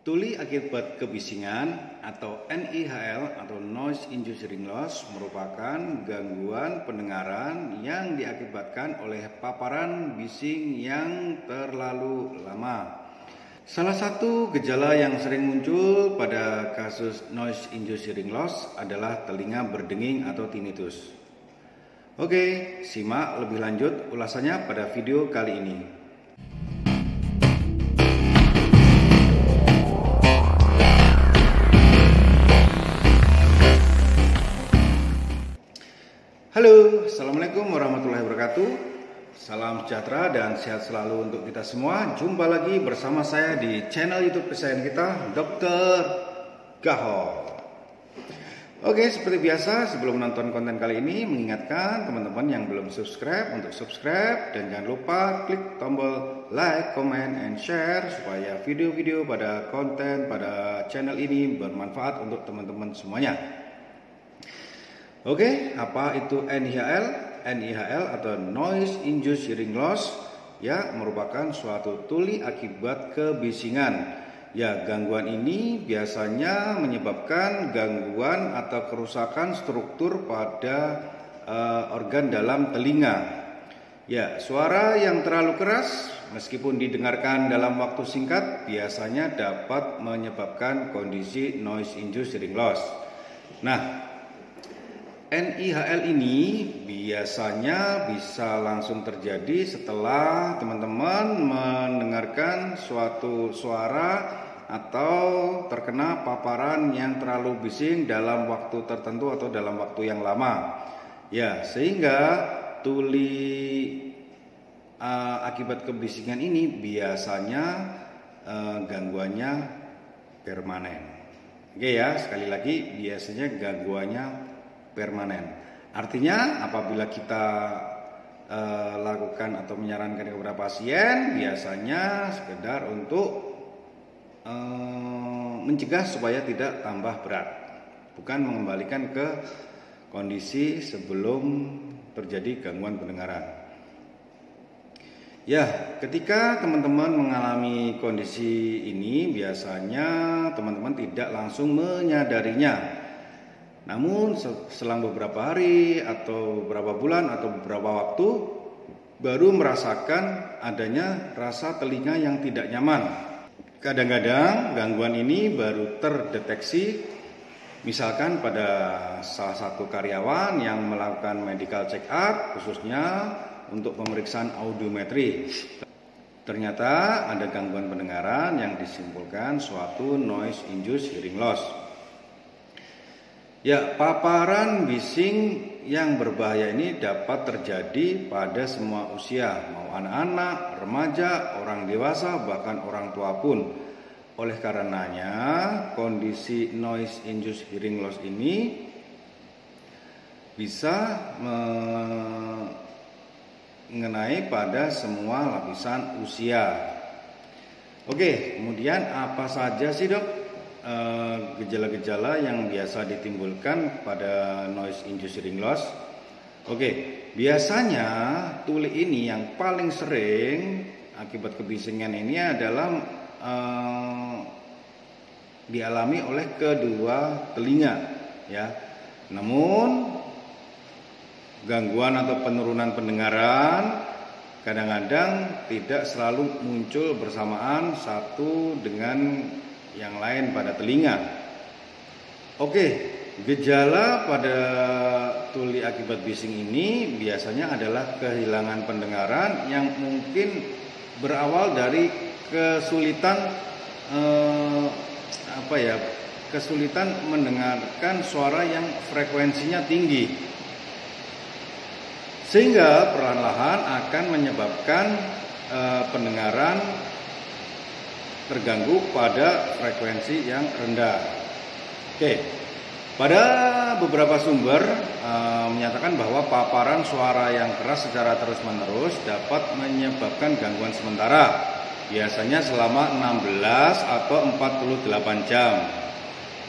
Tuli akibat kebisingan atau NIHL atau Noise Induced Hearing Loss merupakan gangguan pendengaran yang diakibatkan oleh paparan bising yang terlalu lama. Salah satu gejala yang sering muncul pada kasus Noise Induced Hearing Loss adalah telinga berdenging atau tinnitus. Oke, simak lebih lanjut ulasannya pada video kali ini. Halo, Assalamualaikum warahmatullahi wabarakatuh. Salam sejahtera dan sehat selalu untuk kita semua. Jumpa lagi bersama saya di channel YouTube kesayangan kita, Dr. Gahor. Oke, seperti biasa sebelum menonton konten kali ini, mengingatkan teman-teman yang belum subscribe untuk subscribe, dan jangan lupa klik tombol like, comment, and share supaya video-video pada konten pada channel ini bermanfaat untuk teman-teman semuanya. Oke, apa itu NIHL? NIHL atau Noise Induced Hearing Loss ya merupakan suatu tuli akibat kebisingan. Ya, gangguan ini biasanya menyebabkan gangguan atau kerusakan struktur pada organ dalam telinga. Ya, suara yang terlalu keras meskipun didengarkan dalam waktu singkat biasanya dapat menyebabkan kondisi Noise Induced Hearing Loss. Nah, NIHL ini biasanya bisa langsung terjadi setelah teman-teman mendengarkan suatu suara atau terkena paparan yang terlalu bising dalam waktu tertentu atau dalam waktu yang lama. Ya, sehingga tuli akibat kebisingan ini biasanya gangguannya permanen. Oke ya, sekali lagi biasanya gangguannya permanen. Artinya apabila kita lakukan atau menyarankan kepada pasien biasanya sekedar untuk mencegah supaya tidak tambah berat, bukan mengembalikan ke kondisi sebelum terjadi gangguan pendengaran. Ya, ketika teman-teman mengalami kondisi ini biasanya teman-teman tidak langsung menyadarinya. Namun selang beberapa hari atau beberapa bulan atau beberapa waktu baru merasakan adanya rasa telinga yang tidak nyaman. Kadang-kadang gangguan ini baru terdeteksi misalkan pada salah satu karyawan yang melakukan medical check up khususnya untuk pemeriksaan audiometri. Ternyata ada gangguan pendengaran yang disimpulkan suatu noise induced hearing loss. Ya, paparan bising yang berbahaya ini dapat terjadi pada semua usia, mau anak-anak, remaja, orang dewasa, bahkan orang tua pun. Oleh karenanya, kondisi noise induced hearing loss ini bisa mengenai pada semua lapisan usia. Oke, kemudian apa saja sih, Dok, gejala-gejala yang biasa ditimbulkan pada noise induced hearing loss? Oke, biasanya tuli ini yang paling sering akibat kebisingan ini adalah dialami oleh kedua telinga ya. Namun gangguan atau penurunan pendengaran kadang-kadang tidak selalu muncul bersamaan satu dengan yang lain pada telinga. Oke, gejala pada tuli akibat bising ini biasanya adalah kehilangan pendengaran yang mungkin berawal dari kesulitan kesulitan mendengarkan suara yang frekuensinya tinggi, sehingga perlahan-lahan akan menyebabkan pendengaran terganggu pada frekuensi yang rendah. Oke, pada beberapa sumber menyatakan bahwa paparan suara yang keras secara terus-menerus dapat menyebabkan gangguan sementara, biasanya selama 16 atau 48 jam.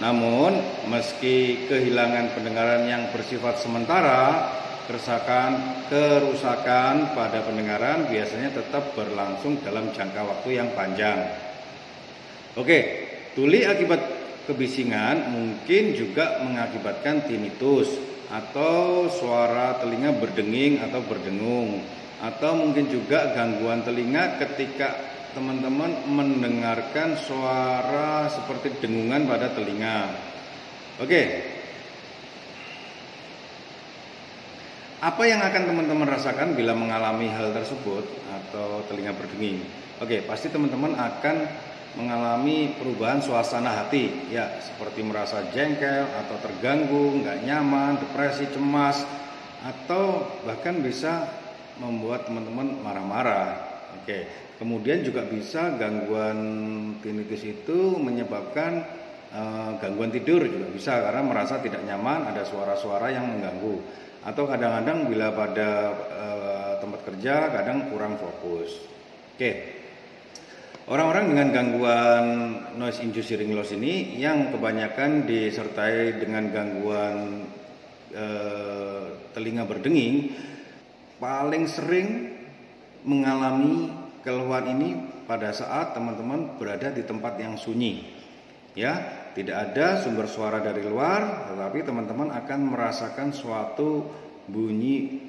Namun, meski kehilangan pendengaran yang bersifat sementara, kerusakan pada pendengaran biasanya tetap berlangsung dalam jangka waktu yang panjang. Oke, tuli akibat kebisingan mungkin juga mengakibatkan tinnitus atau suara telinga berdenging atau berdengung, atau mungkin juga gangguan telinga ketika teman-teman mendengarkan suara seperti dengungan pada telinga. Oke. Apa yang akan teman-teman rasakan bila mengalami hal tersebut atau telinga berdenging? Oke, pasti teman-teman akan mengalami perubahan suasana hati, ya, seperti merasa jengkel atau terganggu, nggak nyaman, depresi, cemas, atau bahkan bisa membuat teman-teman marah-marah. Oke, kemudian juga bisa gangguan tinnitus itu menyebabkan gangguan tidur juga bisa, karena merasa tidak nyaman, ada suara-suara yang mengganggu, atau kadang-kadang bila pada tempat kerja kadang kurang fokus. Oke. Orang-orang dengan gangguan noise induced hearing loss ini yang kebanyakan disertai dengan gangguan telinga berdenging paling sering mengalami keluhan ini pada saat teman-teman berada di tempat yang sunyi. Ya, tidak ada sumber suara dari luar, tetapi teman-teman akan merasakan suatu bunyi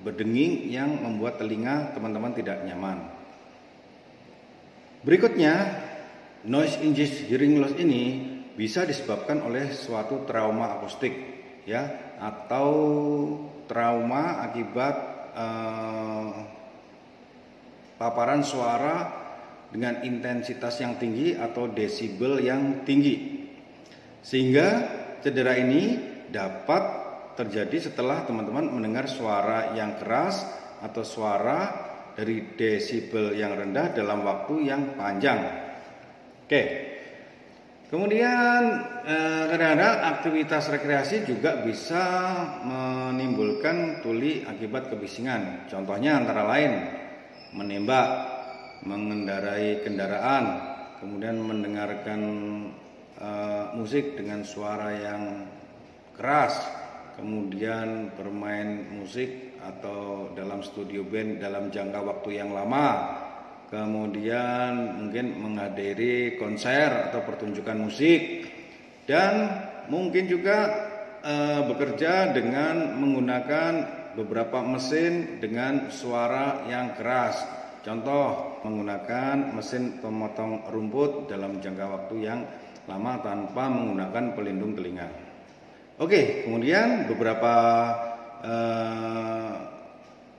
berdenging yang membuat telinga teman-teman tidak nyaman. Berikutnya, noise induced hearing loss ini bisa disebabkan oleh suatu trauma akustik, ya, atau trauma akibat paparan suara dengan intensitas yang tinggi atau desibel yang tinggi. Sehingga cedera ini dapat terjadi setelah teman-teman mendengar suara yang keras atau suara dari desibel yang rendah dalam waktu yang panjang. Oke. Kemudian kadang-kadang aktivitas rekreasi juga bisa menimbulkan tuli akibat kebisingan. Contohnya antara lain menembak, mengendarai kendaraan, kemudian mendengarkan musik dengan suara yang keras, kemudian bermain musik atau dalam studio band dalam jangka waktu yang lama, kemudian mungkin menghadiri konser atau pertunjukan musik, dan mungkin juga bekerja dengan menggunakan beberapa mesin dengan suara yang keras. Contoh, menggunakan mesin pemotong rumput dalam jangka waktu yang lama tanpa menggunakan pelindung telinga. Oke, kemudian beberapa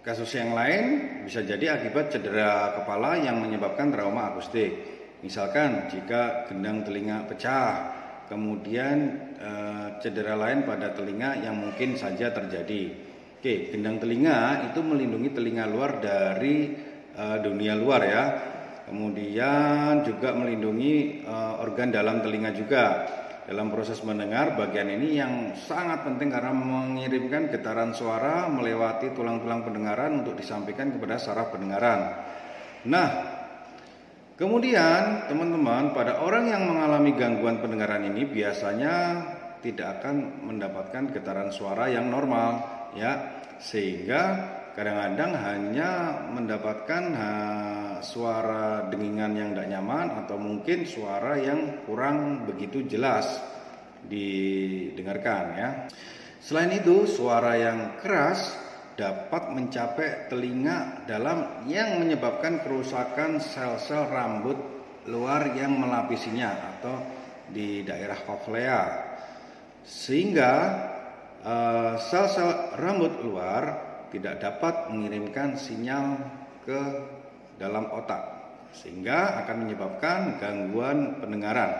kasus yang lain bisa jadi akibat cedera kepala yang menyebabkan trauma akustik. Misalkan jika gendang telinga pecah, kemudian cedera lain pada telinga yang mungkin saja terjadi. Oke, gendang telinga itu melindungi telinga luar dari dunia luar, ya. Kemudian juga melindungi organ dalam telinga juga. Dalam proses mendengar, bagian ini yang sangat penting karena mengirimkan getaran suara melewati tulang-tulang pendengaran untuk disampaikan kepada saraf pendengaran. Nah, kemudian teman-teman, pada orang yang mengalami gangguan pendengaran ini biasanya tidak akan mendapatkan getaran suara yang normal, ya, sehingga kadang-kadang hanya mendapatkan suara dengingan yang tidak nyaman atau mungkin suara yang kurang begitu jelas didengarkan, ya. Selain itu, suara yang keras dapat mencapai telinga dalam yang menyebabkan kerusakan sel-sel rambut luar yang melapisinya atau di daerah koklea, sehingga sel-sel rambut luar tidak dapat mengirimkan sinyal ke dalam otak, sehingga akan menyebabkan gangguan pendengaran.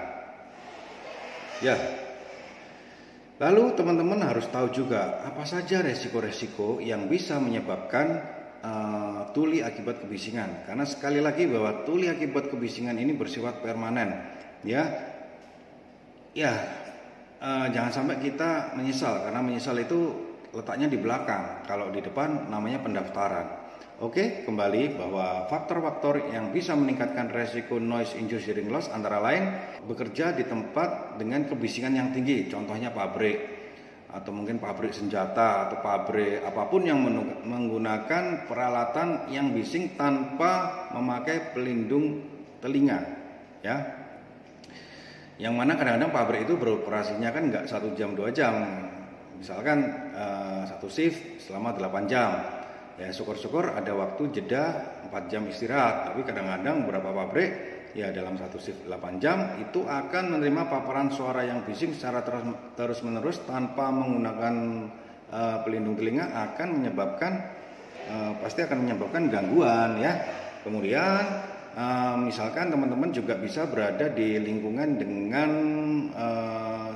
Ya. Lalu teman-teman harus tahu juga apa saja resiko-resiko yang bisa menyebabkan tuli akibat kebisingan. Karena sekali lagi bahwa tuli akibat kebisingan ini bersifat permanen, ya. Ya, jangan sampai kita menyesal, karena menyesal itu letaknya di belakang, kalau di depan namanya pendaftaran. Oke, kembali bahwa faktor-faktor yang bisa meningkatkan resiko noise induced hearing loss antara lain bekerja di tempat dengan kebisingan yang tinggi, contohnya pabrik, atau mungkin pabrik senjata, atau pabrik apapun yang menggunakan peralatan yang bising tanpa memakai pelindung telinga, ya. Yang mana kadang-kadang pabrik itu beroperasinya kan nggak 1 jam 2 jam, misalkan satu shift selama 8 jam. Ya syukur-syukur ada waktu jeda 4 jam istirahat. Tapi kadang-kadang beberapa pabrik ya dalam satu shift 8 jam itu akan menerima paparan suara yang bising secara terus-menerus tanpa menggunakan pelindung telinga, akan menyebabkan pasti akan menyebabkan gangguan ya. Kemudian misalkan teman-teman juga bisa berada di lingkungan dengan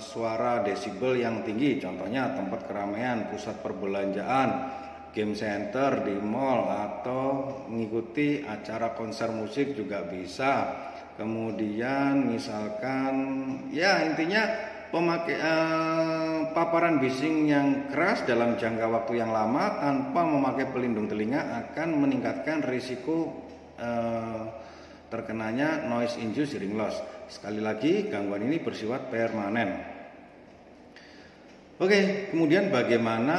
suara desibel yang tinggi, contohnya tempat keramaian, pusat perbelanjaan, game center di mall, atau mengikuti acara konser musik juga bisa. Kemudian misalkan ya intinya pemakai paparan bising yang keras dalam jangka waktu yang lama tanpa memakai pelindung telinga akan meningkatkan risiko terkenanya noise induced hearing loss. Sekali lagi, gangguan ini bersifat permanen. Oke, kemudian bagaimana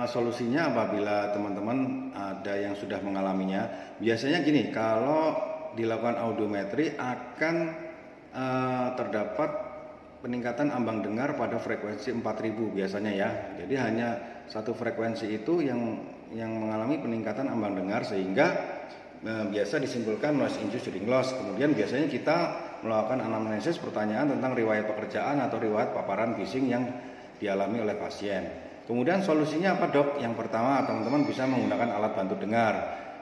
solusinya apabila teman-teman ada yang sudah mengalaminya? Biasanya gini, kalau dilakukan audiometri akan terdapat peningkatan ambang dengar pada frekuensi 4000 biasanya ya. Jadi hanya satu frekuensi itu yang mengalami peningkatan ambang dengar, sehingga biasa disimpulkan noise induced hearing loss. Kemudian biasanya kita melakukan anamnesis, pertanyaan tentang riwayat pekerjaan atau riwayat paparan bising yang dialami oleh pasien. Kemudian solusinya apa dok? Yang pertama, teman-teman bisa menggunakan alat bantu dengar.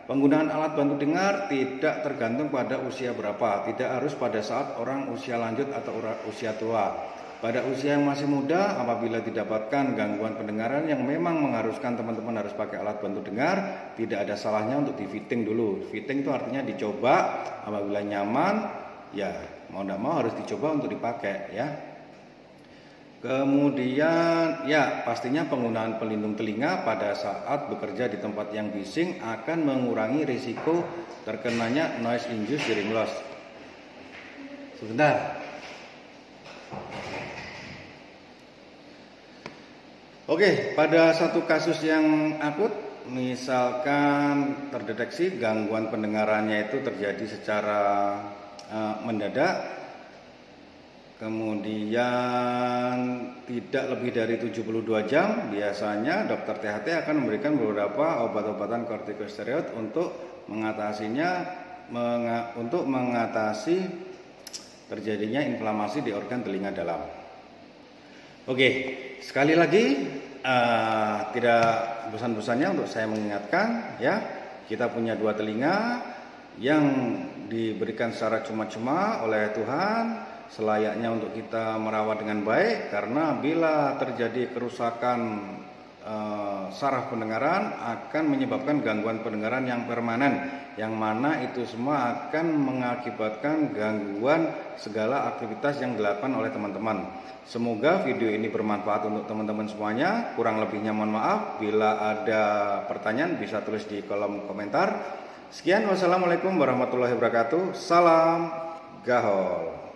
Penggunaan alat bantu dengar tidak tergantung pada usia berapa, tidak harus pada saat orang usia lanjut atau usia tua. Pada usia yang masih muda, apabila didapatkan gangguan pendengaran yang memang mengharuskan teman-teman harus pakai alat bantu dengar, tidak ada salahnya untuk di-fitting dulu. Fitting itu artinya dicoba, apabila nyaman, ya mau tidak mau harus dicoba untuk dipakai ya. Kemudian ya pastinya penggunaan pelindung telinga pada saat bekerja di tempat yang bising akan mengurangi risiko terkenanya noise induced hearing loss. Sebentar. Oke, pada satu kasus yang akut, misalkan terdeteksi gangguan pendengarannya itu terjadi secara mendadak, kemudian tidak lebih dari 72 jam, biasanya dokter THT akan memberikan beberapa obat-obatan kortikosteroid untuk mengatasinya, untuk mengatasi terjadinya inflamasi di organ telinga dalam. Oke, sekali lagi tidak bosan-bosannya untuk saya mengingatkan ya, kita punya 2 telinga yang diberikan secara cuma-cuma oleh Tuhan, selayaknya untuk kita merawat dengan baik, karena bila terjadi kerusakan saraf pendengaran akan menyebabkan gangguan pendengaran yang permanen, yang mana itu semua akan mengakibatkan gangguan segala aktivitas yang dilakukan oleh teman-teman. Semoga video ini bermanfaat untuk teman-teman semuanya. Kurang lebihnya mohon maaf. Bila ada pertanyaan bisa tulis di kolom komentar. Sekian, wassalamualaikum warahmatullahi wabarakatuh. Salam Gahol.